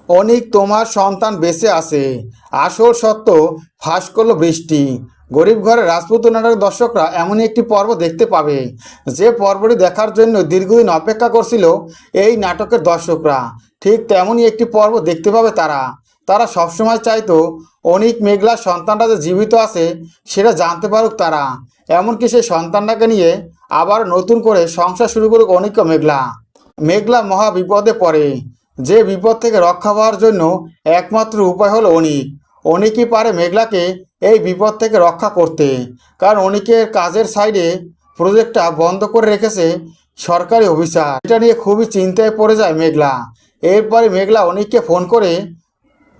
অনিক, তোমার সন্তান বেঁচে আছে। আসল সত্য ফাঁস করলো বৃষ্টি। গরিব ঘরের রাজপুত্র নাটকের দর্শকরা এমনই একটি পর্ব দেখতে পাবে, যে পর্বটি দেখার জন্য দীর্ঘদিন অপেক্ষা করছিল এই নাটকের দর্শকরা। ঠিক তেমনই একটি পর্ব দেখতে পাবে তারা। তারা সবসময় চাইতো অনিক মেঘলার সন্তানটা যে জীবিত আছে সেটা জানতে পারুক তারা। এমনকি সেই সন্তানটাকে নিয়ে আবার নতুন করে সংসার শুরু করুক অনিক ও মেঘলা। মেঘলা মহা বিপদে পড়ে। যে বিপদ থেকে রক্ষা পাওয়ার জন্য একমাত্র উপায় হলো অনিক। অনিকই পারে মেঘলাকে এই বিপদ থেকে রক্ষা করতে, কারণ অনিকের কাজের সাইডে প্রজেক্টটা বন্ধ করে রেখেছে সরকারি অফিসার। এটা নিয়ে খুবই চিন্তায় পড়ে যায় মেঘলা। এরপরে মেঘলা অনিককে ফোন করে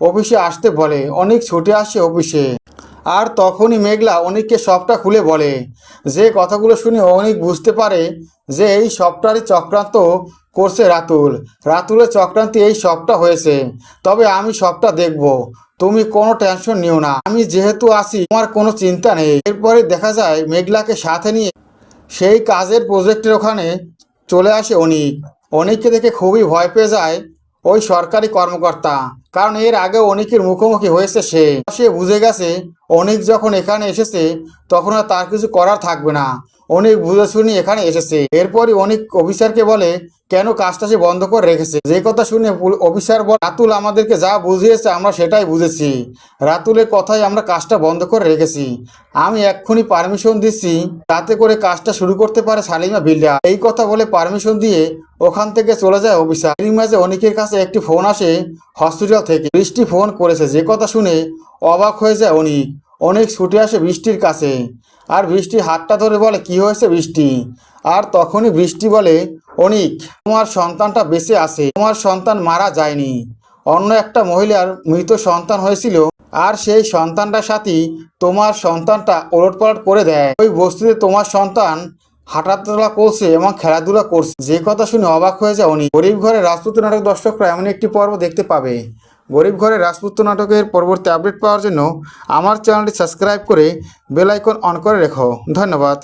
অফিসে আসতে বলে। অনিক ছুটে আসে অফিসে। আর তখনই মেঘলা অনিককে সবটা খুলে বলে। যে কথাগুলো শুনে অনিক বুঝতে পারে যে এই সবটারই চক্রান্ত করছে রাতুল। রাতুলের চক্রান্তে এই সবটা হয়েছে। তবে আমি সবটা দেখব, তুমি কোনো টেনশন নিও না, আমি যেহেতু আছি তোমার কোনো চিন্তা নেই। এরপরে দেখা যায় মেঘলাকে সাথে নিয়ে সেই কাজের প্রজেক্টের ওখানে চলে আসে অনিক। অনিককে দেখে খুবই ভয় পেয়ে যায় ওই সরকারি কর্মকর্তা, কারণ এর আগে অনিকের মুখোমুখি হয়েছে সে। সে বুঝে গেছে অনিক যখন এখানে এসেছে তখন আর তার কিছু করার থাকবে না। অনিক বুঝে শুনি এখানে এসেছে। এরপরই অনিক অফিসারকে বলে কেন কাজটা সে বন্ধ করে রেখেছে। যে কথা শুনে অফিসার বলে, রাতুল আমাদেরকে যা বুঝিয়েছে আমরা সেটাই বুঝেছি। রাতুলের কথাই আমরা কাজটা বন্ধ করে রেখেছি। আমি এক্ষুনি পারমিশন দিচ্ছি যাতে করে কাজটা শুরু করতে পারে সালিমা বিল্ডার। এই কথা বলে পারমিশন দিয়ে ওখান থেকে চলে যায় অফিসার। এর মাঝে অনিকের কাছে একটি ফোন আসে হসপিটাল থেকে। বৃষ্টি ফোন করেছে। যে কথা শুনে অবাক হয়ে যায় অনিক। অনিক ছুটে আসে বৃষ্টির কাছে, আর বৃষ্টির হাতটা ধরে বলে কি হয়েছে বৃষ্টি। আর তখনই বৃষ্টি বলে, অনিক, তোমার সন্তানটা বেঁচে আছে, তোমার সন্তান মারা যায়নি। অন্য একটা মহিলার মৃত সন্তান হয়েছিল, আর সেই সন্তানটার সাথে তোমার সন্তানটা ওলটপালট করে দেয়। ওই বস্তিতে তোমার সন্তান হাঁটাচলা করছে এবং খেলাধুলা করছে। যে কথা শুনে অবাক হয়ে যায় অনিক। গরিব ঘরের রাজপুত্র নাটক দর্শকরা এমন একটি পর্ব দেখতে পাবে। গরিব ঘরের রাজপুত্র নাটকের পরবর্তী আপডেট পাওয়ার জন্য আমার চ্যানেলটি সাবস্ক্রাইব করে বেল আইকন অন করে রেখো। ধন্যবাদ।